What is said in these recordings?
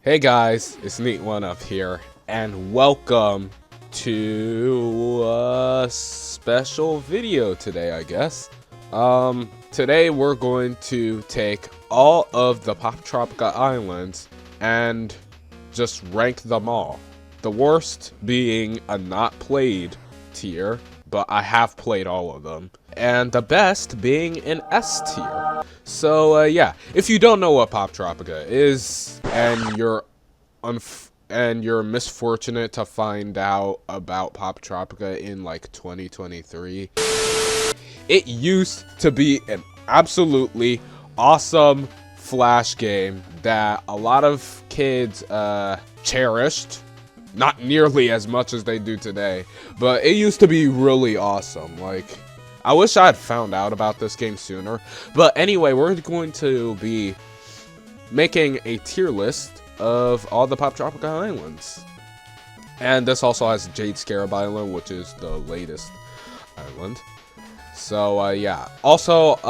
Hey guys, it's Neat One Up here, and welcome to a special video today, I guess. Today we're going to take all of the Poptropica islands and just rank them all. The worst being a not played tier, but I have played all of them. And the best being an S tier. So yeah, if you don't know what Poptropica is, and you're misfortunate to find out about Poptropica in like 2023, it used to be an absolutely awesome flash game that a lot of kids cherished. Not nearly as much as they do today, but it used to be really awesome. Like, I wish I had found out about this game sooner. But anyway, we're going to be making a tier list of all the Poptropica islands. And this also has Jade Scarab Island, which is the latest island. So, yeah. Also,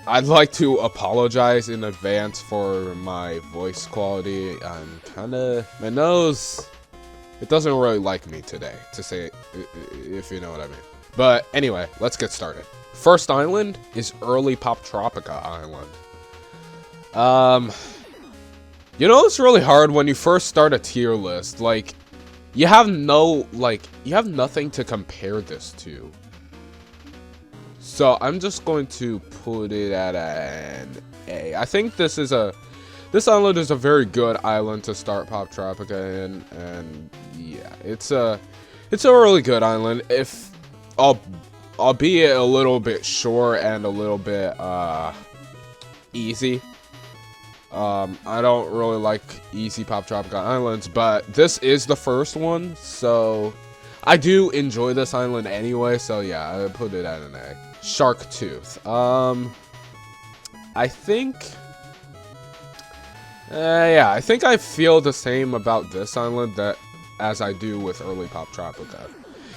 I'd like to apologize in advance for my voice quality. I'm kinda... my nose... it doesn't really like me today, to say it, if you know what I mean. But anyway, let's get started. First island is Early Poptropica Island. You know, it's really hard when you first start a tier list. Like, you have nothing to compare this to. So I'm just going to put it at an A. I think this island is a very good island to start Poptropica in, and yeah, it's a really good island. If albeit a little bit short and a little bit easy. I don't really like easy Poptropica islands, but this is the first one, so I do enjoy this island anyway. So yeah, I put it at an A. Shark Tooth. I think yeah, I think I feel the same about this island as I do with early Poptropica.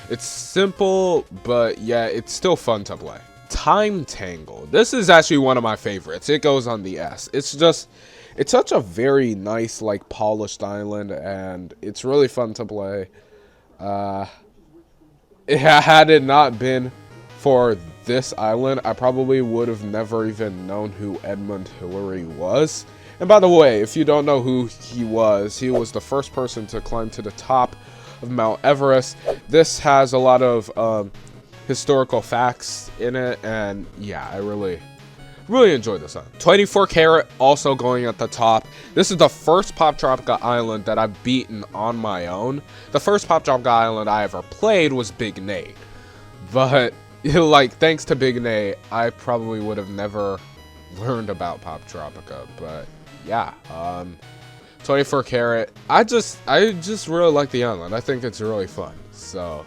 It's simple, but yeah, it's still fun to play. Time Tangled. This is actually one of my favorites. It goes on the S. It's such a very nice, like, polished island, and it's really fun to play. Had it not been for this island, I probably would have never even known who Edmund Hillary was. And by the way, if you don't know who he was the first person to climb to the top of Mount Everest. This has a lot of historical facts in it, and yeah, I really enjoyed this one. 24 Karat also going at the top. This is the first Poptropica island that I've beaten on my own. The first Poptropica island I ever played was Big Nate, but like, thanks to Big Nate, I probably would have never learned about Poptropica. But yeah, 24 Karat. I just really like the island. I think it's really fun. So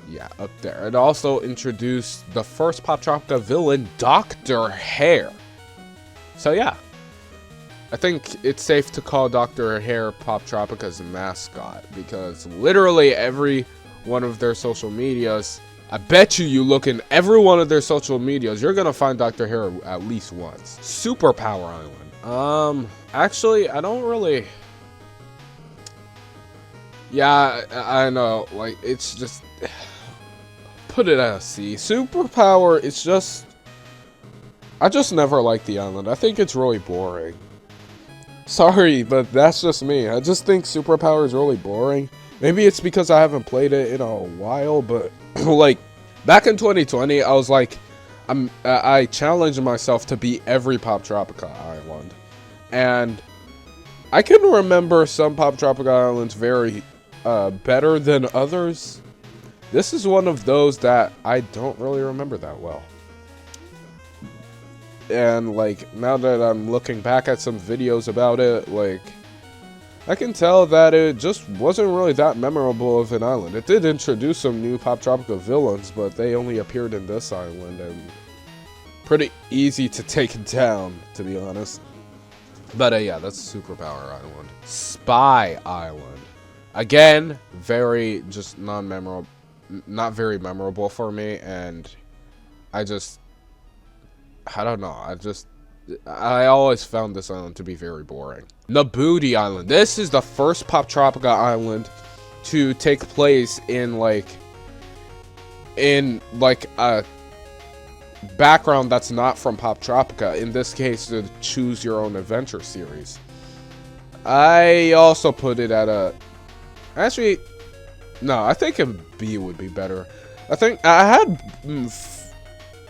yeah, up there. It also introduced the first Poptropica villain, Dr. Hair. So yeah, I think it's safe to call Dr. Hair Poptropica's mascot, because literally every one of their social medias, I bet you look in every one of their social medias, you're gonna find Dr. Hair at least once. Superpower Island. Actually, I don't really... yeah, I know, like, it's just... put it at a C. Superpower, it's just... I just never liked the island. I think it's really boring. Sorry, but that's just me. I just think Superpower is really boring. Maybe it's because I haven't played it in a while, but... like, back in 2020, I was like... I challenged myself to beat every Poptropica island. And I can remember some Poptropica islands very better than others. This is one of those that I don't really remember that well. And like, now that I'm looking back at some videos about it, like, I can tell that it just wasn't really that memorable of an island. It did introduce some new Poptropica villains, but they only appeared in this island, and pretty easy to take down, to be honest. But yeah, that's Superpower Island. Spy Island. Again, very just not very memorable for me, and I don't know, I always found this island to be very boring. Nabooti Island. This is the first Poptropica island to take place in like a background that's not from Poptropica. In this case, the Choose Your Own Adventure series. I also put it at a... Actually, no, I think a B would be better. I think I had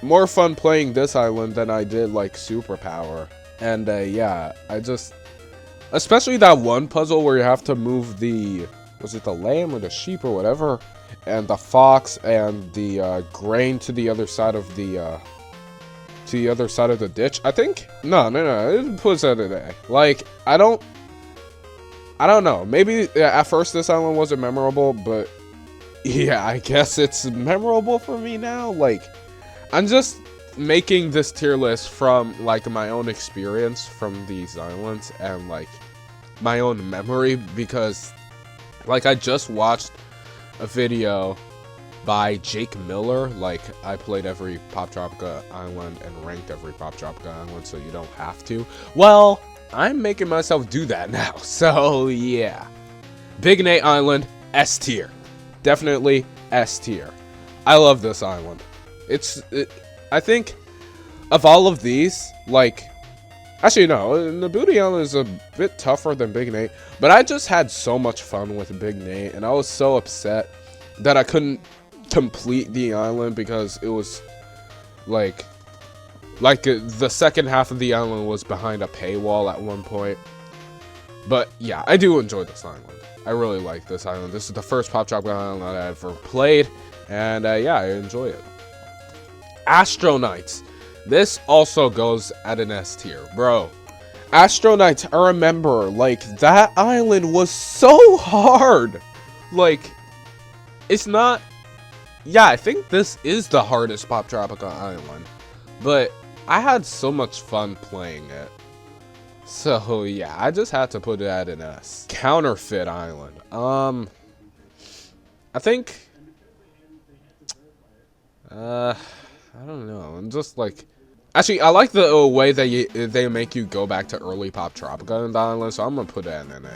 more fun playing this island than I did like Superpower. And yeah, I just... Especially that one puzzle where you have to move the... Was it the lamb or the sheep or whatever? And the fox and the grain to the other side of the... to the other side of the ditch, I think? No, it puts it at A. Like, I don't know. Maybe at first this island wasn't memorable, but yeah, I guess it's memorable for me now. Like, I'm just making this tier list from like my own experience from these islands and like my own memory, because like I just watched a video by Jake Miller. Like, I played every Poptropica island and ranked every Poptropica island, so you don't have to. Well, I'm making myself do that now, so yeah. Big Nate Island, S tier. Definitely S tier. I love this island. I think of all of these, like, actually no, Nabooti Island is a bit tougher than Big Nate, but I just had so much fun with Big Nate, and I was so upset that I couldn't complete the island because it was like the second half of the island was behind a paywall at one point. But yeah, I do enjoy this island. I really like this island. This is the first Poptropica island that I ever played, and yeah, I enjoy it. Astro-Knights. This also goes at an S tier, bro. Astro-Knights, I remember, like, that island was so hard. Like, it's not... Yeah, I think this is the hardest Poptropica island, but I had so much fun playing it. So yeah, I just had to put it at an S. Counterfeit Island. I think... I don't know. I'm just like... Actually, I like the way they make you go back to early Poptropica in the island, so I'm gonna put it at an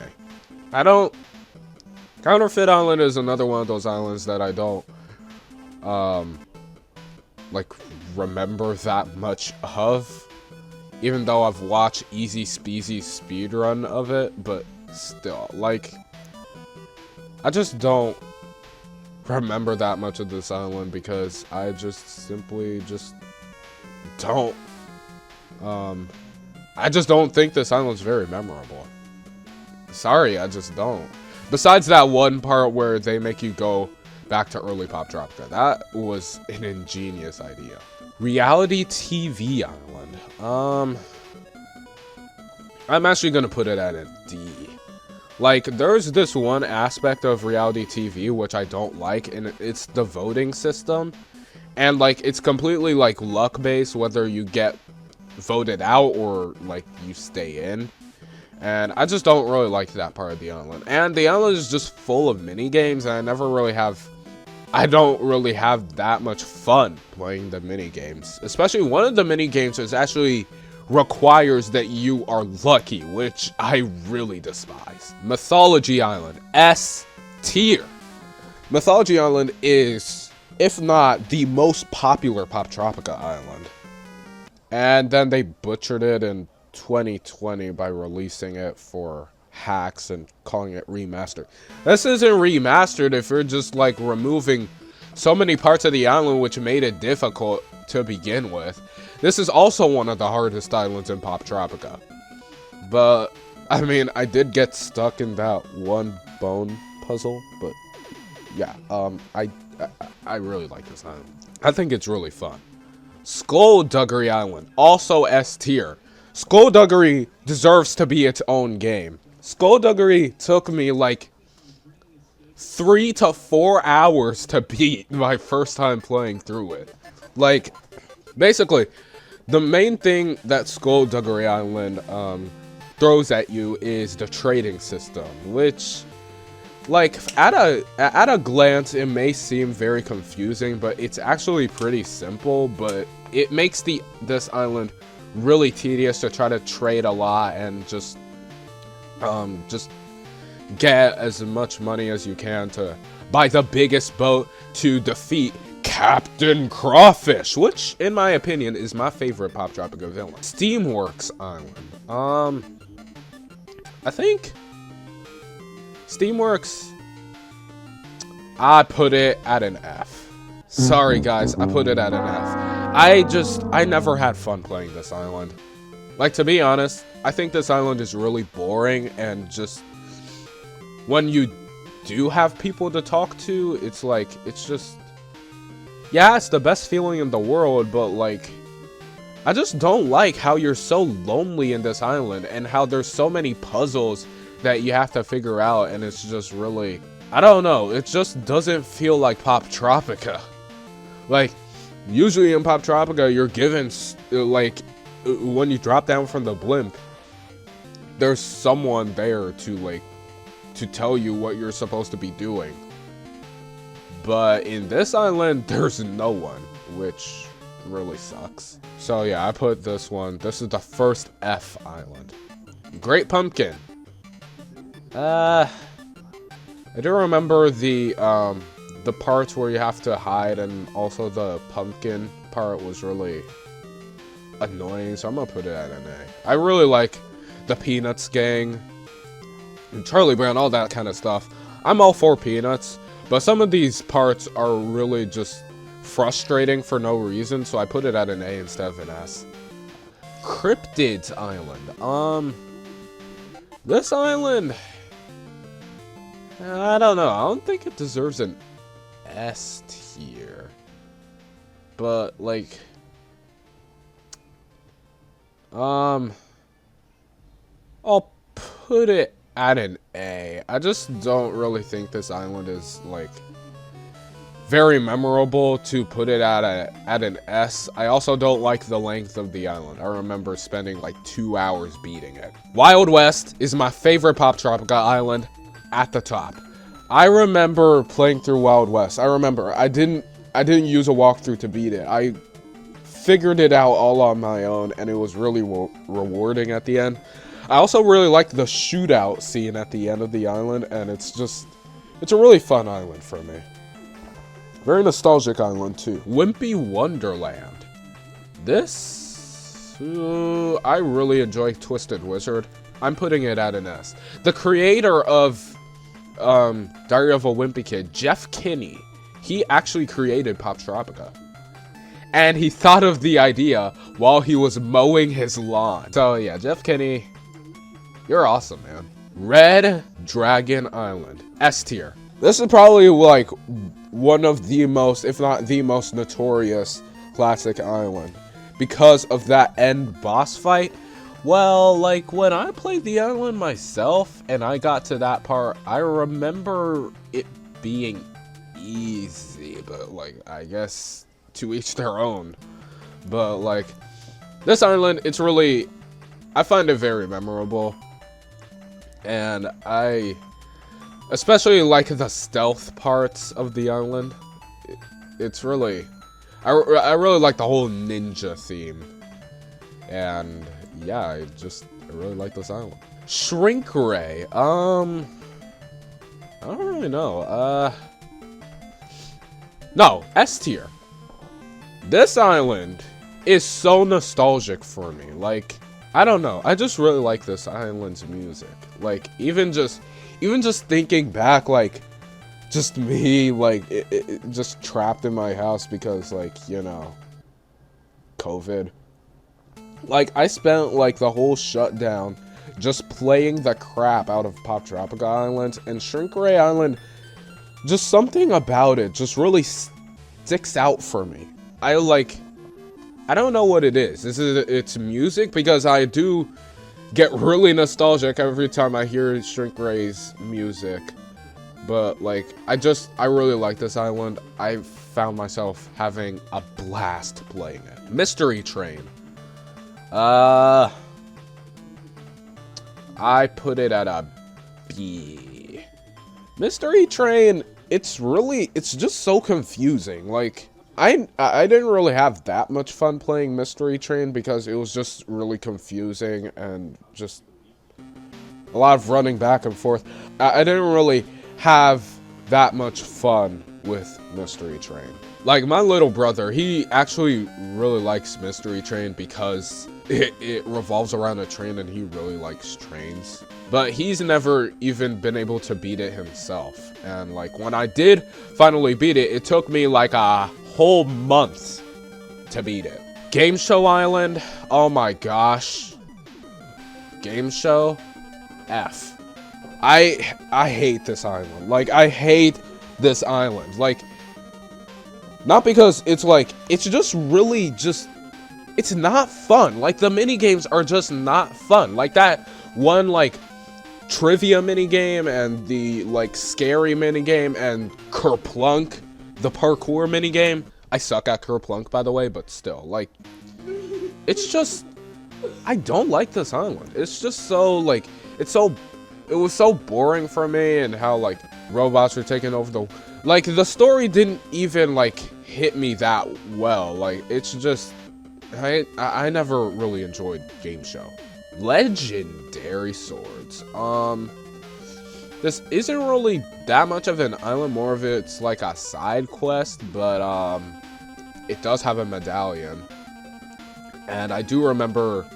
A. Counterfeit Island is another one of those islands that I don't like remember that much of, even though I've watched Easy Speezy speedrun of it, but still, like, I just don't remember that much of this island because I just simply just don't I just don't think this island's very memorable. Sorry, I just don't. Besides that one part where they make you go back to early Poptropica. That was an ingenious idea. Reality TV Island. I'm actually gonna put it at a D. Like, there's this one aspect of reality TV which I don't like, and it's the voting system. And, like, it's completely, like, luck-based, whether you get voted out or, like, you stay in. And I just don't really like that part of the island. And the island is just full of mini-games, and I don't really have that much fun playing the mini-games. Especially one of the mini-games is actually requires that you are lucky, which I really despise. Mythology Island, S tier. Mythology Island is, if not the most popular Poptropica island. And then they butchered it in 2020 by releasing it for hacks and calling it remastered. This isn't remastered if you're just like removing so many parts of the island which made it difficult to begin with. This is also one of the hardest islands in Poptropica. But I mean, I did get stuck in that one bone puzzle, but yeah, I really like this island. I think it's really fun. Skullduggery Island, also S tier. Skullduggery deserves to be its own game. Skullduggery took me like 3 to 4 hours to beat my first time playing through it. Like, basically, the main thing that Skullduggery Island throws at you is the trading system, which, like, at a glance, it may seem very confusing, but it's actually pretty simple. But it makes this island really tedious to try to trade a lot and just Just get as much money as you can to buy the biggest boat to defeat Captain Crawfish, which, in my opinion, is my favorite Poptropica villain. Steamworks Island. I think Steamworks, I put it at an F. Sorry, guys, I put it at an F. I never had fun playing this island. Like, to be honest, I think this island is really boring, and just when you do have people to talk to, it's like, it's just, yeah, it's the best feeling in the world, but like, I just don't like how you're so lonely in this island, and how there's so many puzzles that you have to figure out, and it's just really, I don't know, it just doesn't feel like Poptropica. Like, usually in Poptropica, you're given, like, when you drop down from the blimp, there's someone there to, like, to tell you what you're supposed to be doing. But in this island, there's no one, which really sucks. So yeah, I put this one. This is the first F island. Great Pumpkin. I do remember the parts where you have to hide, and also the pumpkin part was really annoying, so I'm gonna put it at an A. I really like the Peanuts gang, and Charlie Brown, all that kind of stuff. I'm all for Peanuts, but some of these parts are really just frustrating for no reason, so I put it at an A instead of an S. Cryptids Island. This island, I don't know. I don't think it deserves an S tier, but like, I'll put it at an A. I just don't really think this island is like very memorable to put it at an S. I also don't like the length of the island. I remember spending like 2 hours beating it. Wild West is my favorite Poptropica island, at the top. I remember playing through Wild West. I remember I didn't use a walkthrough to beat it. I figured it out all on my own, and it was really rewarding at the end. I also really like the shootout scene at the end of the island, and it's a really fun island for me. Very nostalgic island too. Wimpy Wonderland. This, I really enjoy Twisted Wizard. I'm putting it at an S. The creator of Diary of a Wimpy Kid, Jeff Kinney, he actually created Poptropica. And he thought of the idea while he was mowing his lawn. So yeah, Jeff Kinney, you're awesome, man. Red Dragon Island, S tier. This is probably like one of the most, if not the most notorious classic island because of that end boss fight. Well, like, when I played the island myself and I got to that part, I remember it being easy, but like, I guess to each their own. But like, this island, it's really, I find it very memorable, and I especially like the stealth parts of the island. It's really, I really like the whole ninja theme, and yeah, I really like this island. Shrink Ray, I don't really know. No, S tier. This island is so nostalgic for me. Like, I don't know. I just really like this island's music. Like, even just thinking back, like, just me, like, just trapped in my house because, like, you know, COVID. Like, I spent, like, the whole shutdown just playing the crap out of Poptropica Island, and Shrink Ray Island, just something about it just really sticks out for me. I don't know what it is. It's music, because I do get really nostalgic every time I hear Shrink Ray's music. But, like, I really like this island. I found myself having a blast playing it. Mystery Train. I put it at a B. Mystery Train, it's just so confusing. Like, I didn't really have that much fun playing Mystery Train because it was just really confusing and just a lot of running back and forth. I didn't really have that much fun with Mystery Train. Like, my little brother, he actually really likes Mystery Train because it revolves around a train and he really likes trains. But he's never even been able to beat it himself. And like, when I did finally beat it, it took me like a whole month to beat it. Game Show Island, oh my gosh. Game Show, F. I hate this island. Like, I hate this island. Like, not because it's like, it's just really just, it's not fun. Like, the mini games are just not fun. Like, that one, like, trivia mini game and the, like, scary mini game and Kerplunk, the parkour mini game. I suck at Kerplunk, by the way, but still, like, it's just, I don't like this island. It's just so, like, it was so boring for me, and how, like, robots are taking over the, like, the story didn't even, like, hit me that well. Like, it's just, I never really enjoyed Game Show. Legendary Swords. This isn't really that much of an island, more of it's like a side quest, but, it does have a medallion. And I do remember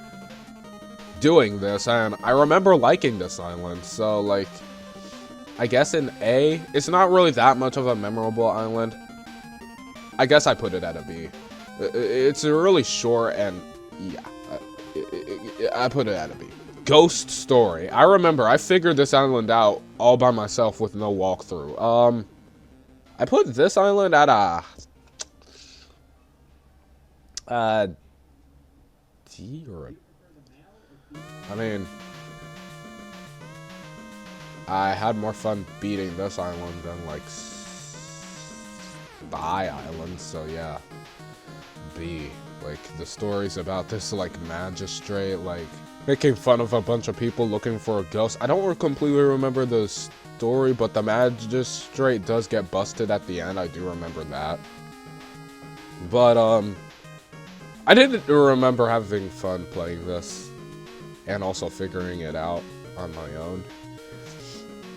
doing this, and I remember liking this island, so, like, I guess an A. It's not really that much of a memorable island. I guess I put it at a B. It's really short, and yeah, I put it at a B. Ghost Story. I remember I figured this island out all by myself with no walkthrough. I put this island at a D or a, I mean, I had more fun beating this island than, like, Spy Island, so yeah. B. Like, the stories about this, like, magistrate, like, making fun of a bunch of people looking for a ghost. I don't completely remember the story, but the magistrate does get busted at the end. I do remember that. But, I didn't remember having fun playing this, and also figuring it out on my own.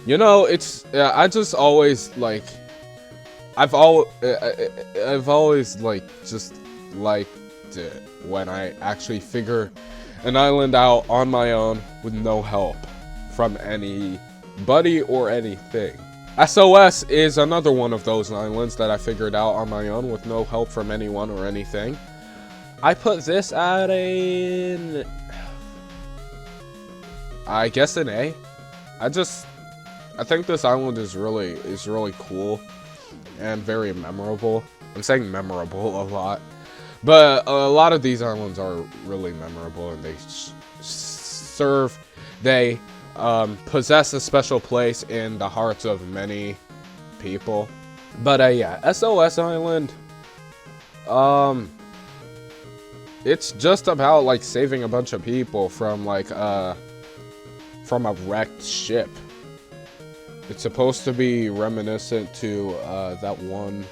You know, it's, I just always, like, I've always, like, just liked it when I actually figure an island out on my own with no help from anybody or anything. S.O.S. is another one of those islands that I figured out on my own with no help from anyone or anything. I put this at I guess an A. I think this island is really cool and very memorable. I'm saying memorable a lot, but a lot of these islands are really memorable, and they possess a special place in the hearts of many people. But yeah, S.O.S. Island, it's just about, like, saving a bunch of people from, like, from a wrecked ship. It's supposed to be reminiscent to, that one,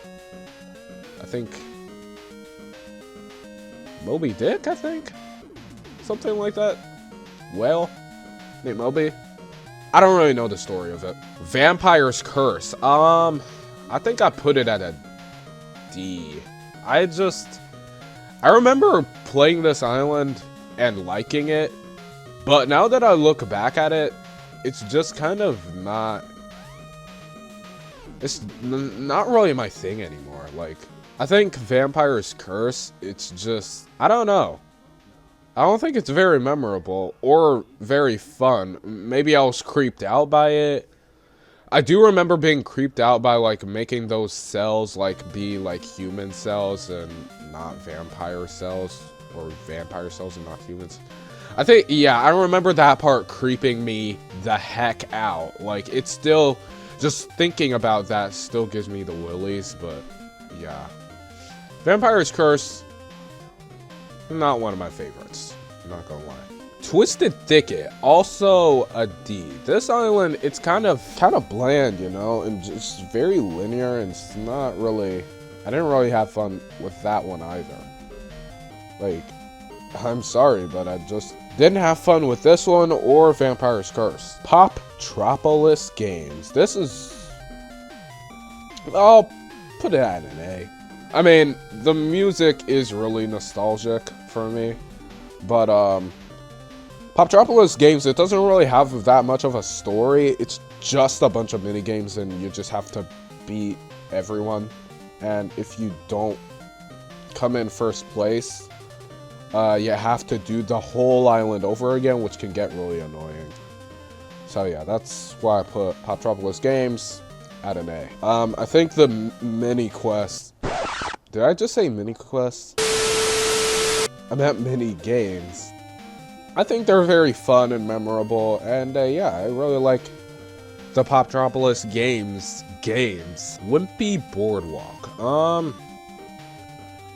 I think, Moby Dick, I think? Something like that? Whale? Name Moby? I don't really know the story of it. Vampire's Curse. I think I put it at a D. I remember playing this island and liking it, but now that I look back at it, it's just kind of not... It's not really my thing anymore. Like, I think Vampire's Curse, it's just... I don't know. I don't think it's very memorable or very fun. Maybe I was creeped out by it. I do remember being creeped out by, like, making those cells, like, be, like, human cells and not vampire cells. Or vampire cells and not humans. I think, yeah, I remember that part creeping me the heck out. Like, it's still, just thinking about that still gives me the willies, but, yeah. Vampire's Curse, not one of my favorites. I'm not gonna lie. Twisted Thicket, also a D. This island, it's kind of bland, you know, and just very linear, and it's not really, I didn't really have fun with that one either. Like, I'm sorry, but I just Didn't have fun with this one or Vampire's Curse. Poptropolis Games. This is... I'll put it at an A. I mean, the music is really nostalgic for me. But, Poptropolis Games, it doesn't really have that much of a story. It's just a bunch of minigames and you just have to beat everyone. And if you don't come in first place, you have to do the whole island over again, which can get really annoying. So yeah, that's why I put Poptropolis Games at an A. I think the mini quests... Did I just say mini quests? I meant mini games. I think they're very fun and memorable, and yeah, I really like the Poptropolis games. Wimpy Boardwalk.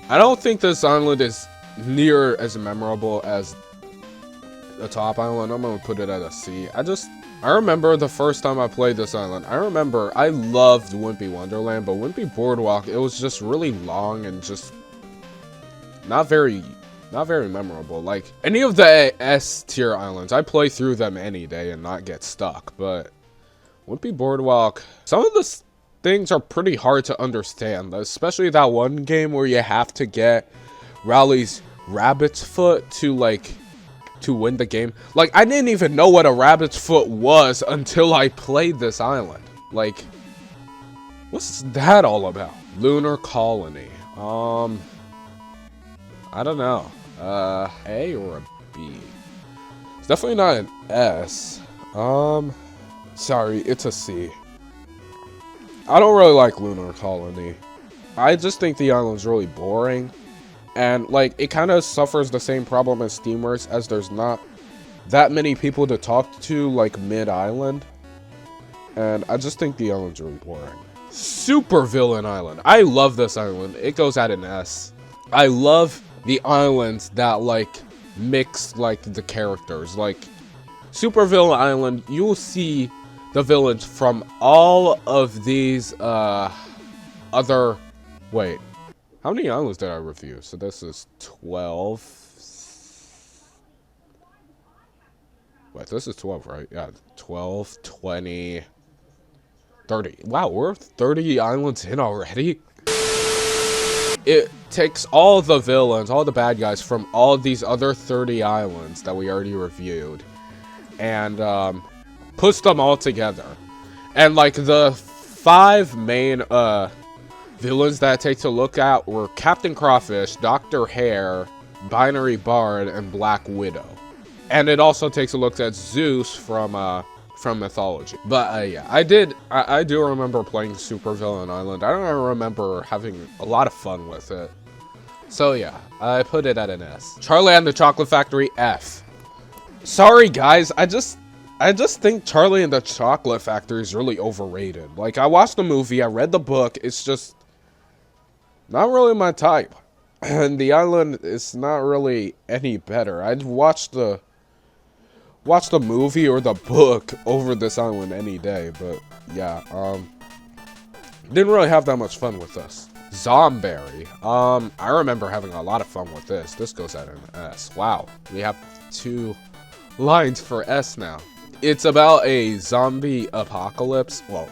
I don't think this island is near as memorable as the top island. I'm gonna put it at a C. I remember the first time I played this island. I remember I loved Wimpy Wonderland, but Wimpy Boardwalk, it was just really long and just not very memorable. Like any of the S tier islands, I play through them any day and not get stuck. But Wimpy Boardwalk, some of the things are pretty hard to understand, especially that one game where you have to get Rowley's rabbit's foot to win the game. Like, I didn't even know what a rabbit's foot was until I played this island. Like, what's that all about? Lunar Colony. I don't know. A or a B? It's definitely not an S. Sorry, it's a C. I don't really like Lunar Colony. I just think the island's really boring. And, like, it kind of suffers the same problem as Steamworks, as there's not that many people to talk to, like, mid-island. And I just think the island's really boring. Super Villain Island. I love this island. It goes at an S. I love the islands that, like, mix, like, the characters. Like, Super Villain Island, you'll see the villains from all of these, other... Wait. How many islands did I review? So this is 12. Wait, this is 12, right? Yeah, 12, 20, 30. Wow, we're 30 islands in already? It takes all the villains, all the bad guys from all of these other 30 islands that we already reviewed. And, puts them all together. And, like, the 5 main, villains that I take to look at were Captain Crawfish, Dr. Hare, Binary Bard, and Black Widow. And it also takes a look at Zeus from Mythology. But yeah, I do remember playing Super Villain Island. I don't remember having a lot of fun with it. So yeah, I put it at an S. Charlie and the Chocolate Factory, F. Sorry guys, I just think Charlie and the Chocolate Factory is really overrated. Like, I watched the movie, I read the book, it's just not really my type. And the island is not really any better. I'd watch the movie or the book over this island any day, but yeah, didn't really have that much fun with this. Zomberry. I remember having a lot of fun with this. This goes at an S. Wow, we have 2 lines for S now. It's about a zombie apocalypse. Well,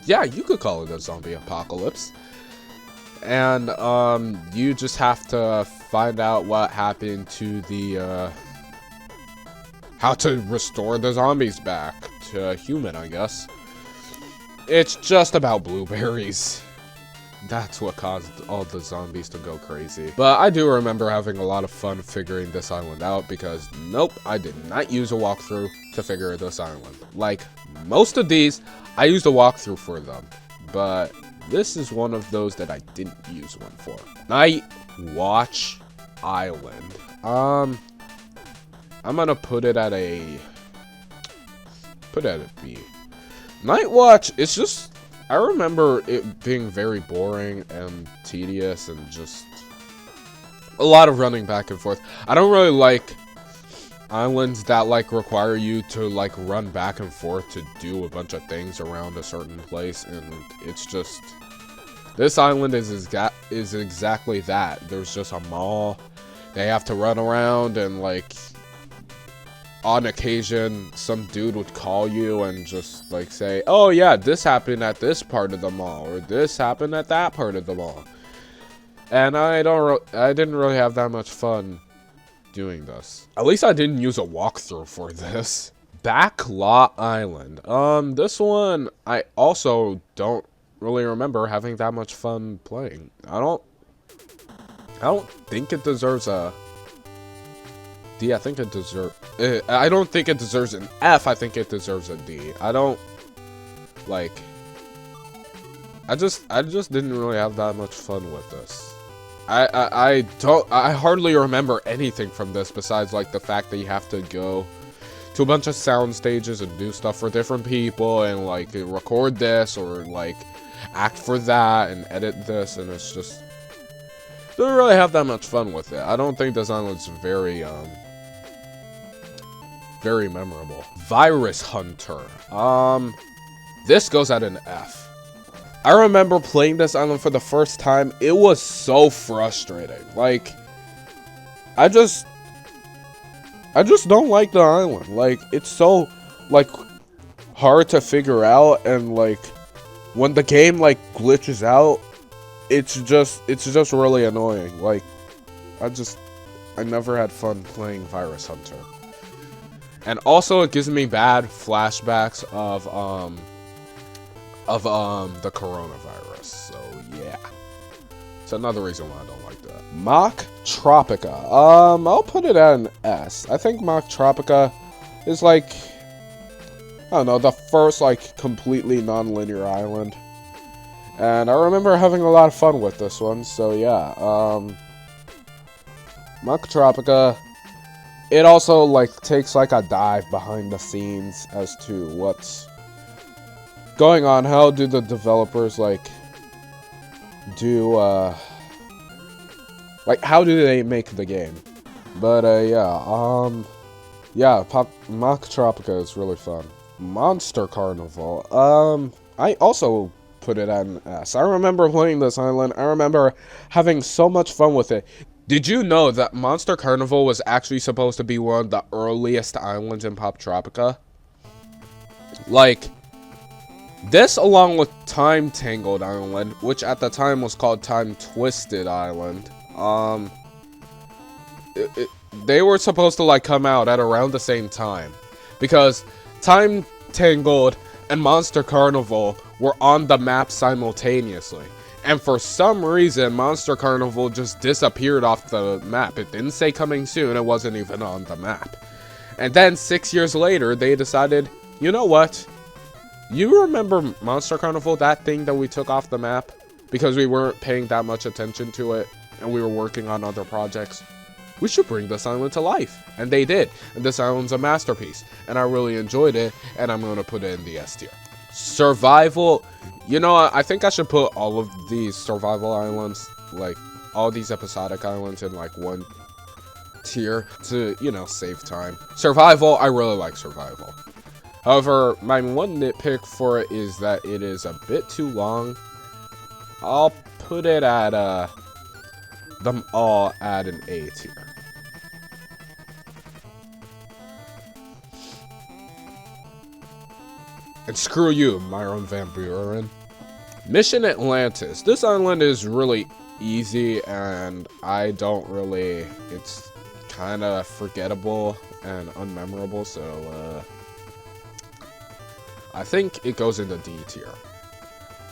yeah, you could call it a zombie apocalypse. And, you just have to find out what happened to the, how to restore the zombies back to human, I guess. It's just about blueberries. That's what caused all the zombies to go crazy. But I do remember having a lot of fun figuring this island out because, nope, I did not use a walkthrough to figure this island. Like, most of these, I used a walkthrough for them. But this is one of those that I didn't use one for. Night Watch Island. I'm gonna put it at a B. Night Watch, it's just, I remember it being very boring and tedious and just a lot of running back and forth. I don't really like islands that, like, require you to, like, run back and forth to do a bunch of things around a certain place, and it's just, this island is exactly that. There's just a mall. They have to run around and, like, on occasion, some dude would call you and just, like, say, oh, yeah, this happened at this part of the mall, or this happened at that part of the mall. And I didn't really have that much fun doing this. At least I didn't use a walkthrough for this. Backlot Island. This one, I also don't really remember having that much fun playing. I don't think it deserves a D. I think it deserves... I don't think it deserves an F. I think it deserves a D. I don't... Like... I just didn't really have that much fun with this. I hardly remember anything from this besides, like, the fact that you have to go to a bunch of sound stages and do stuff for different people and, like, record this or, like, act for that and edit this, and it's just... Don't really have that much fun with it. I don't think this island's very memorable. Virus Hunter. This goes at an F. I remember playing this island for the first time. It was so frustrating. Like, I just don't like the island. Like, it's so, like, hard to figure out, and, like, when the game, like, glitches out, it's just really annoying. Like, I never had fun playing Virus Hunter. And also, it gives me bad flashbacks of the coronavirus. So, yeah. It's another reason why I don't like that. Mocktropica. I'll put it at an S. I think Mocktropica is, like, I don't know, the first, like, completely non-linear island. And I remember having a lot of fun with this one, so yeah. Mocktropica, it also, like, takes, like, a dive behind the scenes as to what's going on. How do the developers, like, how do they make the game? But, yeah, Mocktropica is really fun. Monster Carnival, I also put it at an S. I remember playing this island. I remember having so much fun with it. Did you know that Monster Carnival was actually supposed to be one of the earliest islands in Poptropica? Like, this along with Time Tangled Island, which at the time was called Time Twisted Island, they were supposed to, like, come out at around the same time. Because Time Tangled and Monster Carnival were on the map simultaneously. And for some reason, Monster Carnival just disappeared off the map. It didn't say coming soon, it wasn't even on the map. And then 6 years later, they decided, you know what? You remember Monster Carnival, that thing that we took off the map? Because we weren't paying that much attention to it, and we were working on other projects. We should bring this island to life. And they did. And this island's a masterpiece. And I really enjoyed it, and I'm going to put it in the S tier. Survival. You know, I think I should put all of these survival islands, like, all these episodic islands in, like, one tier to, you know, save time. Survival, I really like survival. However, my one nitpick for it is that it is a bit too long. I'll put it at, them all at an A tier. And screw you, Myron Van Buren. Mission Atlantis. This island is really easy, and I don't really... It's kind of forgettable and unmemorable, so, I think it goes in the D tier.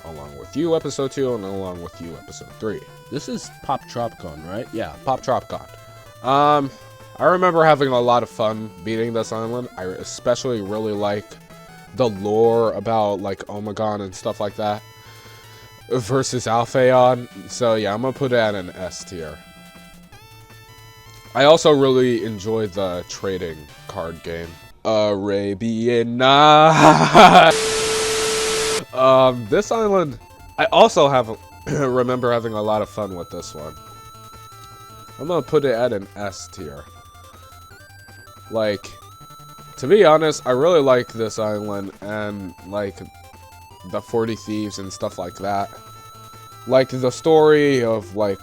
Along with you, Episode 2, and along with you, Episode 3. This is Poptropicon, right? Yeah, Poptropicon. I remember having a lot of fun beating this island. I especially really like the lore about, like, Omegon and stuff like that versus Alphaeon. So yeah, I'm gonna put it at an S tier. I also really enjoyed the trading card game. Arabian Nights. This island, I also remember having a lot of fun with this one. I'm gonna put it at an S tier. Like, to be honest, I really like this island and, like, the 40 Thieves and stuff like that. Like, the story of, like,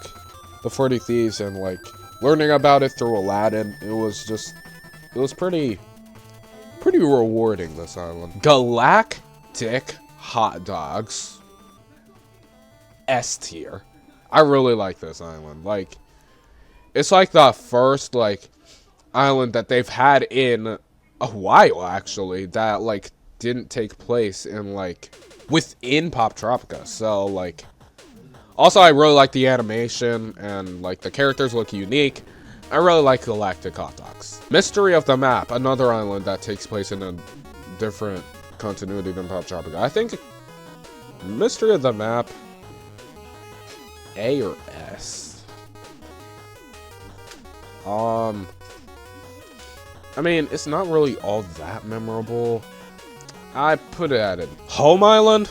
the 40 Thieves and, like, learning about it through Aladdin, it was pretty pretty rewarding, this island. Galactic Hot Dogs. S tier. I really like this island. Like, it's like the first, like, island that they've had in a while, actually, that, like, didn't take place in, like, within Poptropica. So, like, also I really like the animation, and, like, the characters look unique. I really like Galactic Hot Dogs. Mystery of the Map, another island that takes place in a different continuity than Poptropica. I think Mystery of the Map, A or S? I mean, it's not really all that memorable. I put it at it. Home Island?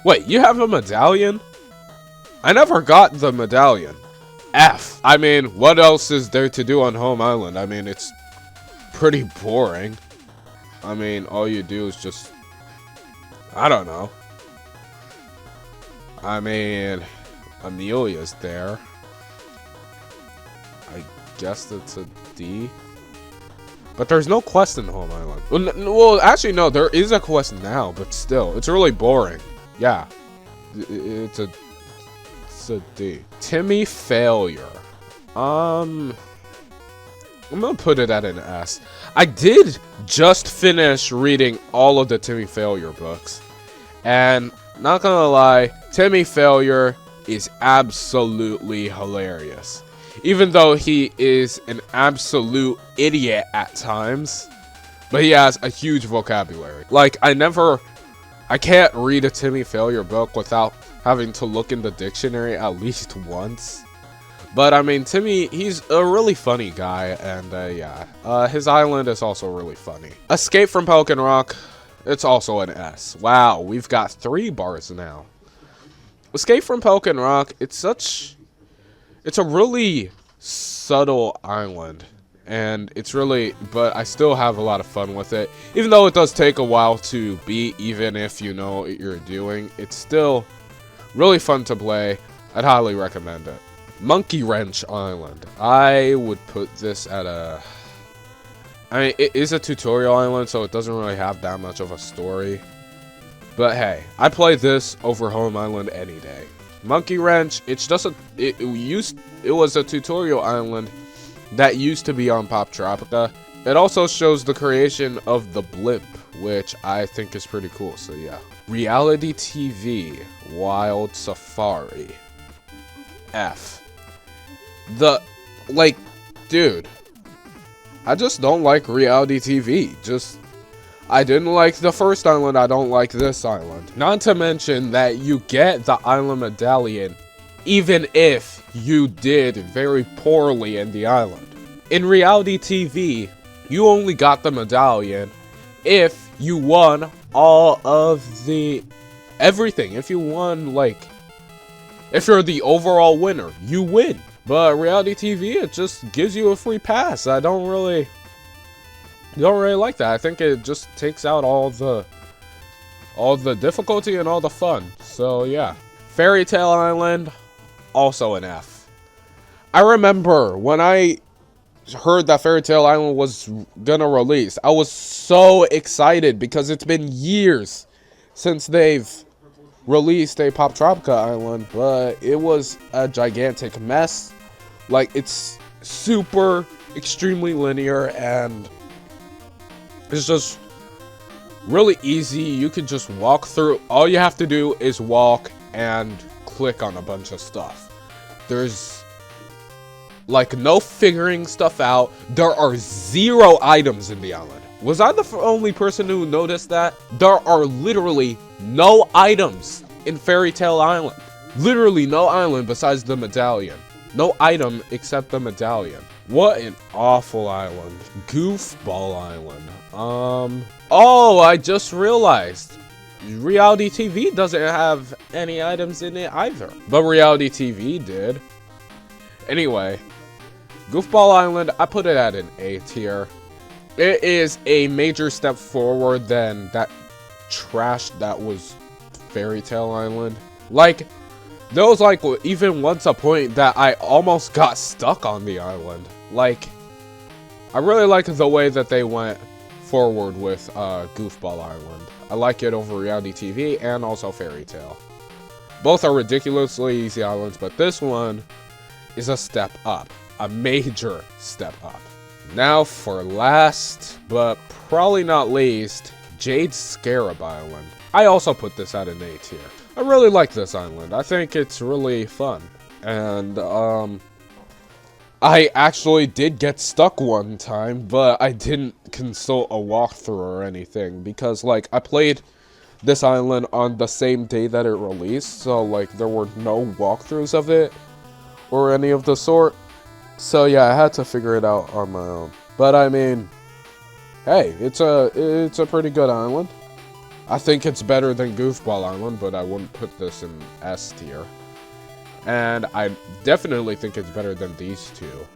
Wait, you have a medallion? I never got the medallion. F. I mean, what else is there to do on Home Island? I mean, it's pretty boring. I mean, all you do is just, I don't know. I mean, Amelia's there. I guess it's a D. But there's no quest in Home Island. Well, actually, no, there is a quest now, but still, it's really boring. Yeah, it's a D. Timmy Failure. I'm gonna put it at an S. I did just finish reading all of the Timmy Failure books, and not gonna lie, Timmy Failure is absolutely hilarious. Even though he is an absolute idiot at times, but he has a huge vocabulary. Like, I can't read a Timmy Failure book without having to look in the dictionary at least once. But I mean, Timmy, he's a really funny guy, and yeah, his island is also really funny. Escape from Pelican Rock, it's also an S. Wow, we've got 3 bars now. Escape from Pelican Rock, it's a really subtle island, and it's really, but I still have a lot of fun with it. Even though it does take a while to beat, even if you know what you're doing, it's still really fun to play. I'd highly recommend it. Monkey Wrench Island. I would put this at a, I mean, it is a tutorial island, so it doesn't really have that much of a story. But hey, I play this over Home Island any day. Monkey Wrench, it's just it was a tutorial island that used to be on Poptropica. It also shows the creation of the blimp, which I think is pretty cool, so yeah. Reality TV, Wild Safari. F. Dude, I just don't like reality TV. I didn't like the first island, I don't like this island. Not to mention that you get the island medallion even if you did very poorly in the island. In reality TV, you only got the medallion if you won all of the everything. If you won, like, if you're the overall winner, you win. But reality TV, it just gives you a free pass. I don't really like that. I think it just takes out all the difficulty and all the fun. So yeah. Fairytale Island, also an F. I remember when I heard that Fairytale Island was gonna release, I was so excited because it's been years since they've released a Poptropica island, but it was a gigantic mess. Like, it's super extremely linear, and it's just really easy. You can just walk through. All you have to do is walk and click on a bunch of stuff. There's like no figuring stuff out. There are 0 items in the island. Was I the only person who noticed that? There are literally no items in Fairytale Island. Literally no island besides the medallion. No item except the medallion. What an awful island. Goofball Island. Oh, I just realized. Reality TV doesn't have any items in it either. But Reality TV did. Anyway, Goofball Island, I put it at an A tier. It is a major step forward than that trash that was Fairytale Island. Like, there was like even once a point that I almost got stuck on the island. Like, I really like the way that they went forward with Goofball Island. I like it over reality TV and also Fairytale. Both are ridiculously easy islands, but this one is a step up. A major step up. Now for last, but probably not least, Jade Scarab Island. I also put this at an A tier. I really like this island. I think it's really fun. And, I actually did get stuck one time, but I didn't consult a walkthrough or anything. Because, like, I played this island on the same day that it released. So, like, there were no walkthroughs of it or any of the sort. So, yeah, I had to figure it out on my own. But, I mean, hey, it's a pretty good island. I think it's better than Goofball Island, but I wouldn't put this in S tier. And I definitely think it's better than these two.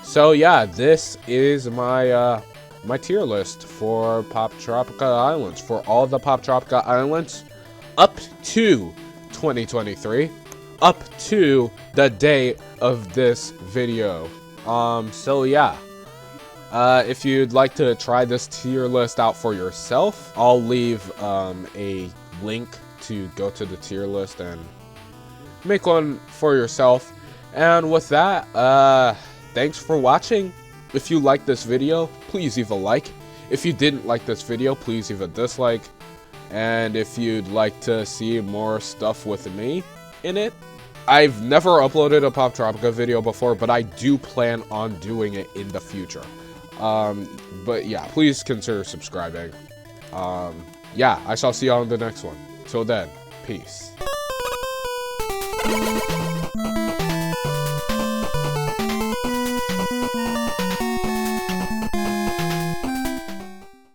So yeah, this is my my tier list for Poptropica Islands. For all the Poptropica Islands up to 2023. Up to the day of this video. So yeah. If you'd like to try this tier list out for yourself, I'll leave a link to go to the tier list and make one for yourself. And with that, thanks for watching. If you liked this video, please leave a like. If you didn't like this video, please leave a dislike. And if you'd like to see more stuff with me in it, I've never uploaded a Poptropica video before, but I do plan on doing it in the future. But yeah, please consider subscribing. Yeah, I shall see y'all in the next one. Till then, peace.